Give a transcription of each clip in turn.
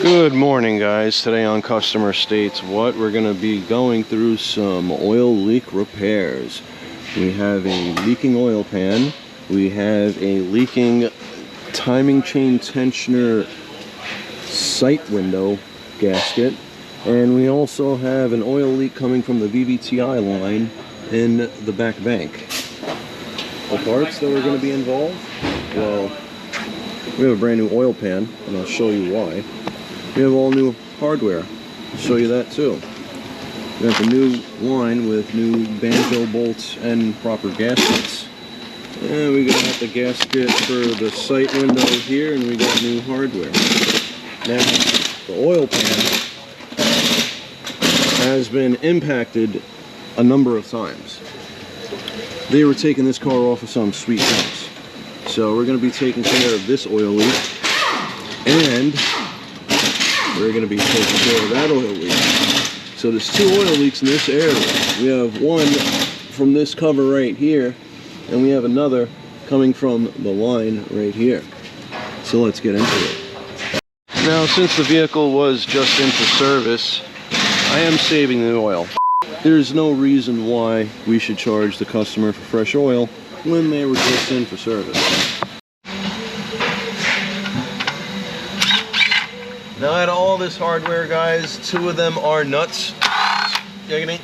Good morning, guys. Today on Customer States What, we're going to be going through some oil leak repairs. We have a leaking oil pan, we have a leaking timing chain tensioner sight window gasket, and we also have an oil leak coming from the vvti line in the back bank. The parts that are going to be involved, well, we have a brand new oil pan, and I'll show you why. We have all new hardware. I'll show you that too. We got the new line with new banjo bolts and proper gaskets. And we got the gasket for the sight window here, and we got new hardware. Now, the oil pan has been impacted a number of times. They were taking this car off of some sweet house. So we're going to be taking care of this oil leak, and we're going to be taking care of that oil leak. So there's two oil leaks in this area. We have one from this cover right here, and we have another coming from the line right here. So let's get into it. Now, since the vehicle was just in for service, I am saving the oil. There's no reason why we should charge the customer for fresh oil when they were just in for service. Now, out of all this hardware, guys, two of them are nuts. Giggity.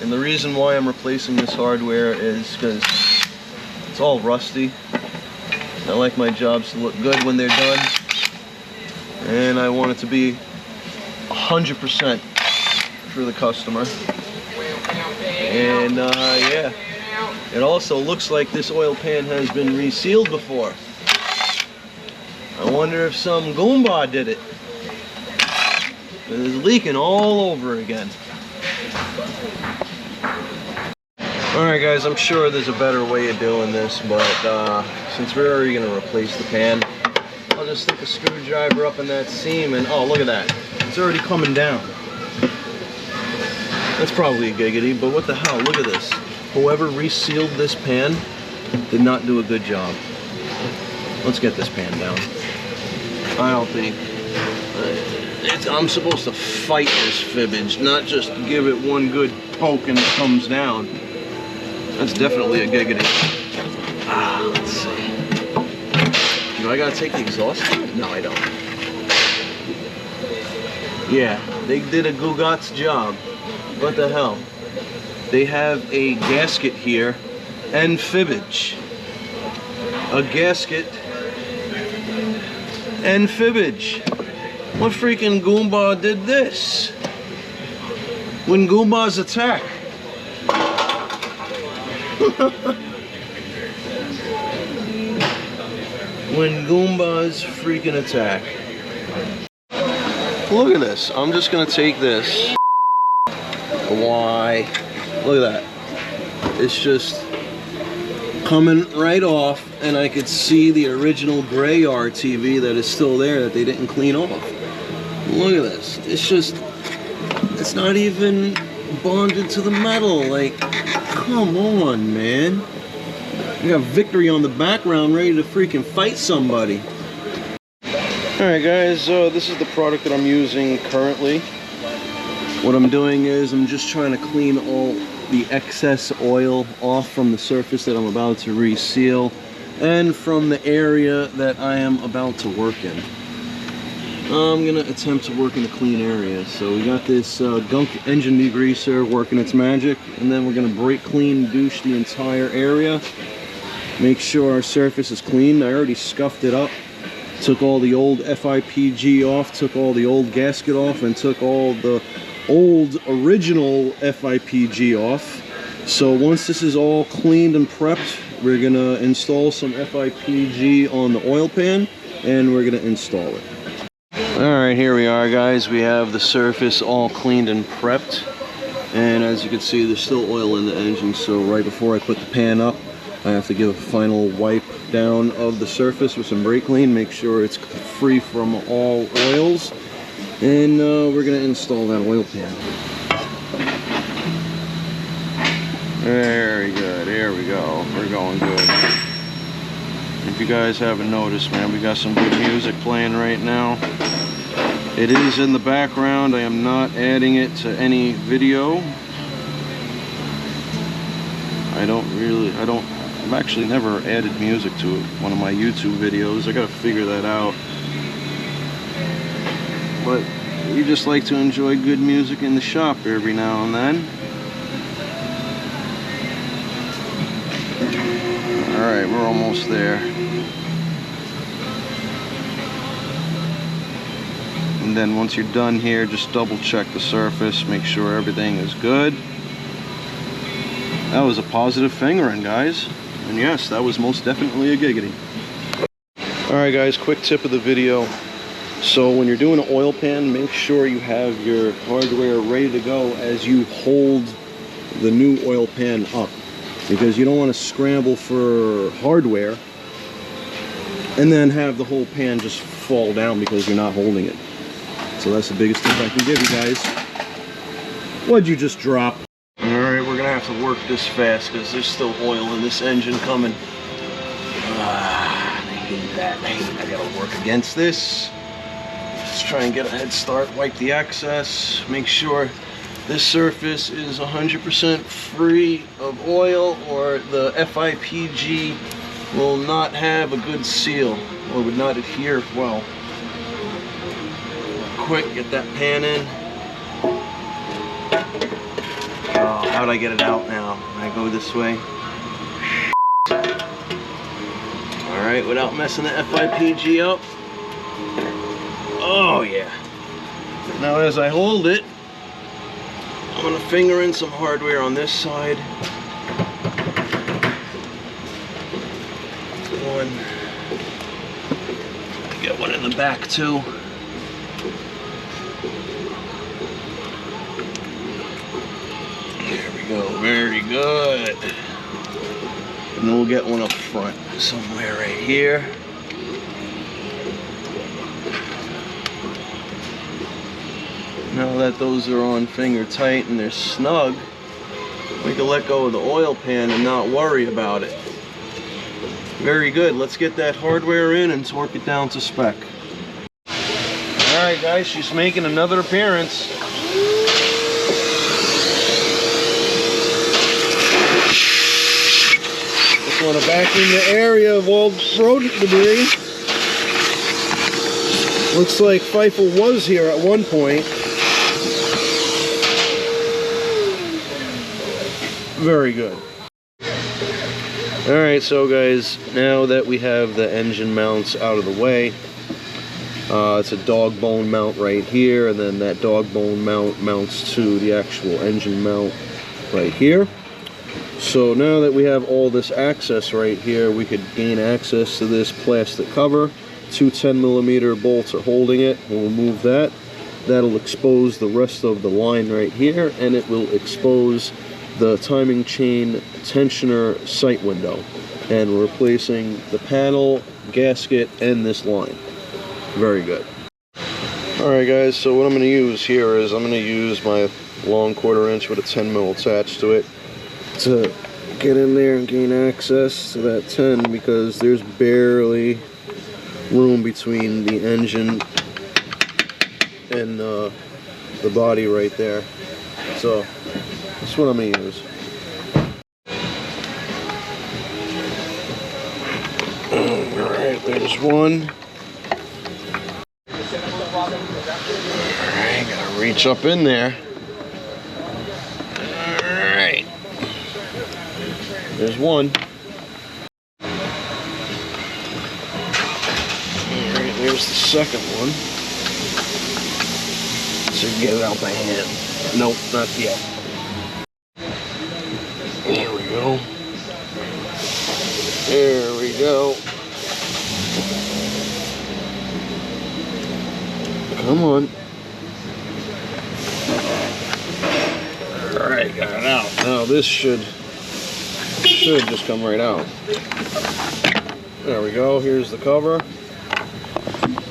And the reason why I'm replacing this hardware is because it's all rusty. I like my jobs to look good when they're done, and I want it to be 100% for the customer. And yeah, it also looks like this oil pan has been resealed before. I wonder if some Goomba did it. It's leaking all over again. Alright guys, I'm sure there's a better way of doing this, but since we're already going to replace the pan, I'll just stick a screwdriver up in that seam and oh, look at that. It's already coming down. That's probably a giggity, but what the hell, look at this. Whoever resealed this pan did not do a good job. Let's get this pan down. I don't think I'm supposed to fight this fibbage, not just give it one good poke and it comes down. That's definitely a giggity. Let's see. Do I gotta take the exhaust out? No, I don't. Yeah, they did a googats job. What the hell? They have a gasket here and fibbage. A gasket and fibbage. What freaking Goomba did this? When Goombas attack. When Goombas freaking attack. Look at this. I'm just gonna take this. Why? Look at that. It's just coming right off, and I could see the original gray RTV that is still there that they didn't clean off. Look at this. It's just, it's not even bonded to the metal. Like, come on, man. We got Victory on the background ready to freaking fight somebody. Alright guys, this is the product that I'm using currently. What I'm doing is I'm just trying to clean all the excess oil off from the surface that I'm about to reseal and from the area that I am about to work in. I'm gonna attempt to work in a clean area. So we got this gunk engine degreaser working its magic, and then we're gonna brake clean, douche the entire area, make sure our surface is clean. I already scuffed it up, took all the old FIPG off, took all the old gasket off, and took all the old original FIPG off. So once this is all cleaned and prepped, we're gonna install some FIPG on the oil pan, and we're gonna install it. Alright, here we are guys. We have the surface all cleaned and prepped, and as you can see, there's still oil in the engine. So right before I put the pan up, I have to give a final wipe down of the surface with some brake clean, make sure it's free from all oils. And we're going to install that oil pan. Very good. Here we go. We're going good. If you guys haven't noticed, man, we got some good music playing right now. It is in the background. I am not adding it to any video. I've actually never added music to one of my YouTube videos. I gotta figure that out. But we just like to enjoy good music in the shop every now and then. Alright, we're almost there. And then once you're done here, just double check the surface, make sure everything is good. That was a positive fingering, guys. And yes, that was most definitely a giggity. Alright guys, quick tip of the video. So when you're doing an oil pan, make sure you have your hardware ready to go as you hold the new oil pan up. Because you don't want to scramble for hardware and then have the whole pan just fall down because you're not holding it. So that's the biggest tip I can give you guys. What'd you just drop? Alright, we're gonna have to work this fast because there's still oil in this engine coming. I hate that. I gotta work against this. Let's try and get a head start, wipe the excess, make sure this surface is 100% free of oil, or the FIPG will not have a good seal or would not adhere well. Quick, get that pan in. Oh, how'd I get it out now? Can I go this way? Alright, without messing the FIPG up. Oh yeah. Now as I hold it, I'm going to finger in some hardware on this side. One. Get one in the back too. There we go. Very good. And then we'll get one up front somewhere right here. Now that those are on finger tight and they're snug, we can let go of the oil pan and not worry about it. Very good. Let's get that hardware in and torque it down to spec. Alright guys, she's making another appearance. Just want to vacuum the area of all road debris. Looks like Feifel was here at one point. Very good. Alright, so guys, now that we have the engine mounts out of the way, it's a dog bone mount right here, and then that dog bone mount mounts to the actual engine mount right here. So now that we have all this access right here, we could gain access to this plastic cover. Two 10mm bolts are holding it. We'll remove that. That'll expose the rest of the line right here, and it will expose the timing chain tensioner sight window, and we're replacing the panel, gasket, and this line. Very good. Alright guys, so what I'm going to use here is I'm going to use my long 1/4 inch with a 10mm attached to it to get in there and gain access to that 10, because there's barely room between the engine and the body right there. So that's what I'm going to use. Alright, there's one. Alright, gotta reach up in there. Alright. There's one. Alright, there's the second one. So get it out by hand. Nope, not yet. There we go. There we go. Come on. Alright, got it out. Now this should just come right out. There we go. Here's the cover.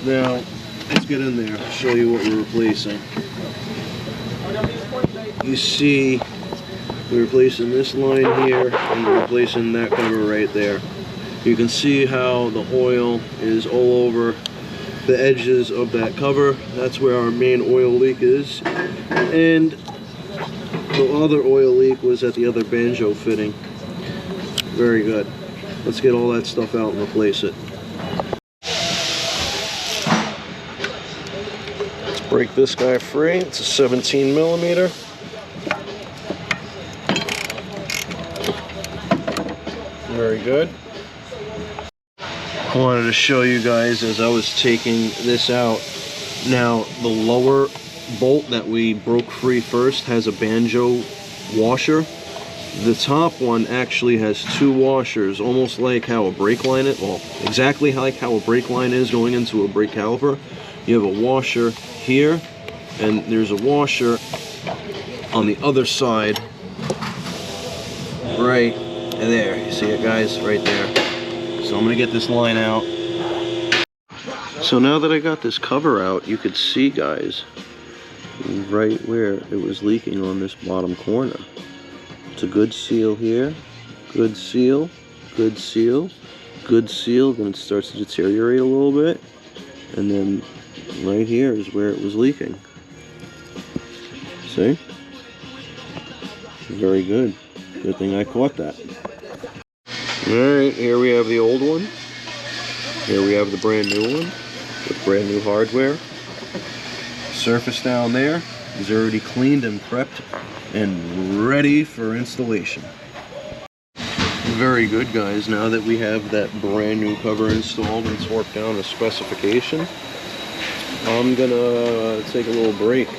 Now, let's get in there. I'll show you what we're replacing. You see, we're replacing this line here, and we're replacing that cover right there. You can see how the oil is all over the edges of that cover. That's where our main oil leak is. And the other oil leak was at the other banjo fitting. Very good. Let's get all that stuff out and replace it. Let's break this guy free. It's a 17 millimeter. Very good. I wanted to show you guys as I was taking this out. Now, the lower bolt that we broke free first has a banjo washer. The top one actually has two washers, almost like how a brake line is. Well, exactly like how a brake line is going into a brake caliper. You have a washer here, and there's a washer on the other side. Right there. You see it, guys? Right there. So I'm going to get this line out. So now that I got this cover out, you could see, guys, right where it was leaking on this bottom corner. It's a good seal here, good seal, good seal, good seal. Then it starts to deteriorate a little bit. And then right here is where it was leaking. See? Very good. Good thing I caught that. Alright, here we have the old one. Here we have the brand new one with brand new hardware. Surface down there is already cleaned and prepped and ready for installation. Very good, guys. Now that we have that brand new cover installed and torqued down to specification, I'm gonna take a little break.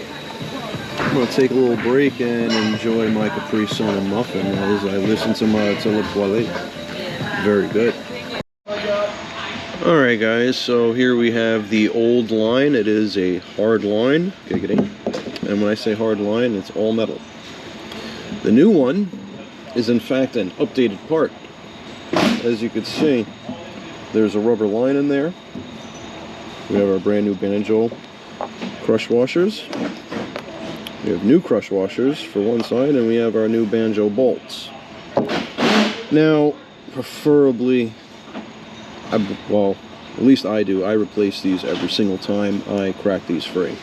I'm gonna take a little break and enjoy my Capri Sun and muffin as I listen to my Telepoile. Very good. Alright, guys, so here we have the old line. It is a hard line. Giggity. And when I say hard line, it's all metal. The new one is in fact an updated part. As you can see, there's a rubber line in there. We have our brand new banjo crush washers. We have new crush washers for one side, and we have our new banjo bolts. Now, preferably, well, at least I do, I replace these every single time I crack these free.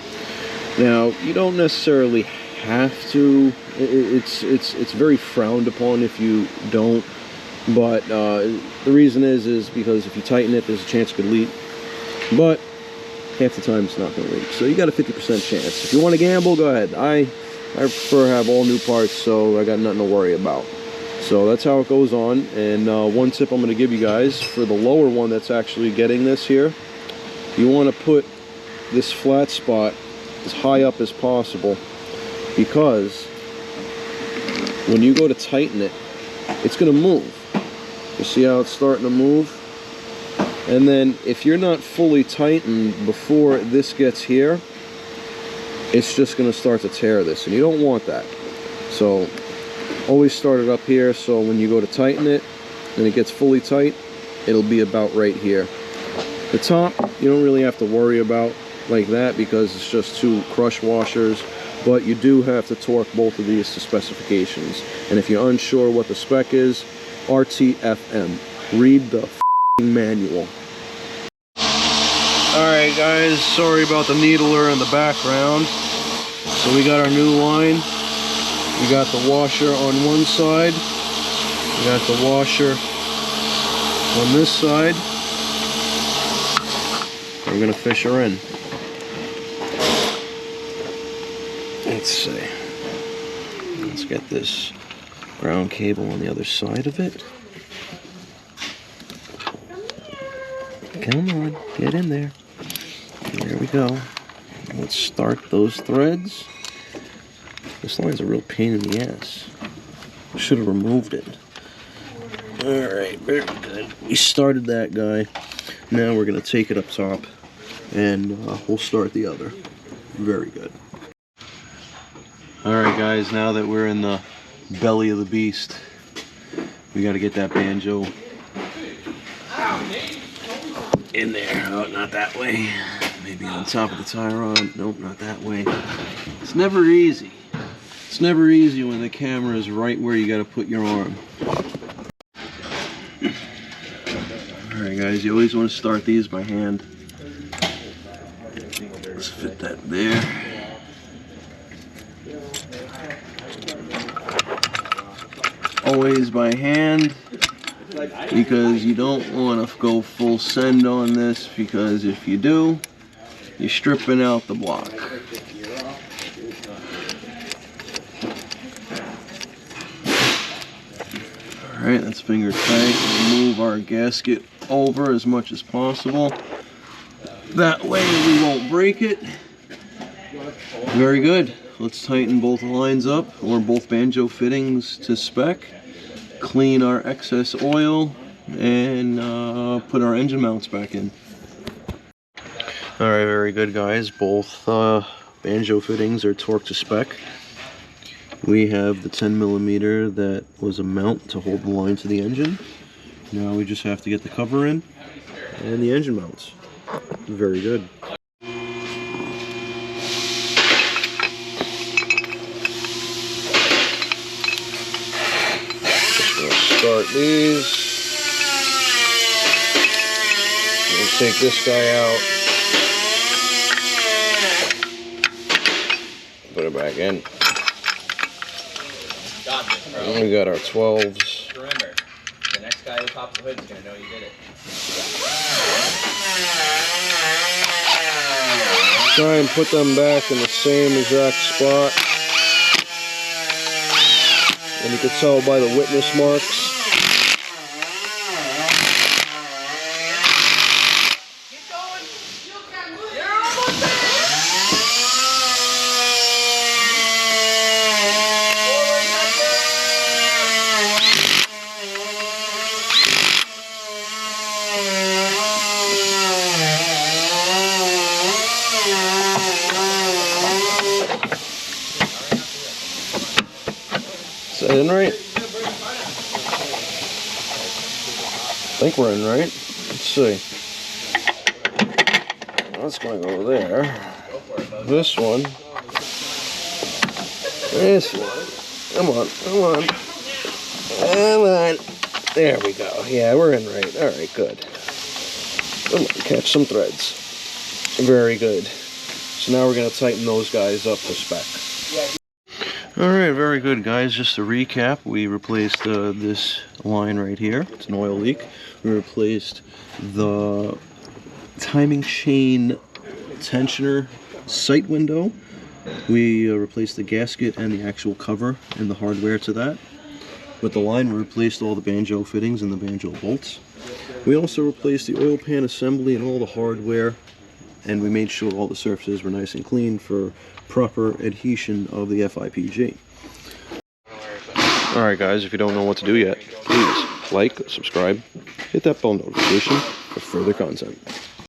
Now, you don't necessarily have to. It's very frowned upon if you don't, but the reason is because if you tighten it, there's a chance it could leak, but half the time it's not going to leak, so you got a 50% chance. If you want to gamble, go ahead. I prefer to have all new parts, so I got nothing to worry about. So that's how it goes on. And one tip I'm going to give you guys for the lower one that's actually getting this here, you want to put this flat spot as high up as possible, because when you go to tighten it, it's going to move. You see how it's starting to move? And then if you're not fully tightened before this gets here, it's just going to start to tear this, and you don't want that. So always start it up here, so when you go to tighten it and it gets fully tight, it'll be about right here. The top, you don't really have to worry about like that because it's just two crush washers, but you do have to torque both of these to specifications. And if you're unsure what the spec is, RTFM. Read the manual. Alright, guys, sorry about the needler in the background. So we got our new line. We got the washer on one side. We got the washer on this side. We're gonna fish her in. Let's see. Let's get this ground cable on the other side of it. Come on, get in there. There we go. Let's start those threads. This line's a real pain in the ass. Should have removed it. Alright, very good. We started that guy. Now we're going to take it up top and we'll start the other. Very good. Alright, guys, now that we're in the belly of the beast, we got to get that banjo in there. Oh, not that way. Maybe on top of the tie rod. Nope, not that way. It's never easy. It's never easy when the camera is right where you got to put your arm. guys, you always want to start these by hand. Let's fit that there. Always by hand, because you don't want to go full send on this, because if you do, you're stripping out the block. Alright, that's finger tight. We'll move our gasket over as much as possible. That way we won't break it. Very good. Let's tighten both lines up, or both banjo fittings to spec. Clean our excess oil and put our engine mounts back in. Alright, very good guys. Both banjo fittings are torqued to spec. We have the 10mm that was a mount to hold the line to the engine. Now we just have to get the cover in and the engine mounts. Very good. Start these. We'll take this guy out. Put it back in. And we got our 12s. Remember, the next guy who pops the hood is going to know you did it. Try and put them back in the same exact spot. And you can tell by the witness marks. Is that in right? I think we're in right. Let's see. That's going to go there. This one. This one. Come on, come on. Come on. There we go. Yeah, we're in right. Alright, good. Come on, catch some threads. Very good. So now we're going to tighten those guys up to spec. Alright, very good guys. Just to recap, we replaced this line right here. It's an oil leak. We replaced the timing chain tensioner sight window. We replaced the gasket and the actual cover and the hardware to that. With the line, we replaced all the banjo fittings and the banjo bolts. We also replaced the oil pan assembly and all the hardware, and we made sure all the surfaces were nice and clean for proper adhesion of the FIPG. Alright guys, if you don't know what to do yet, please like, subscribe, hit that bell notification for further content.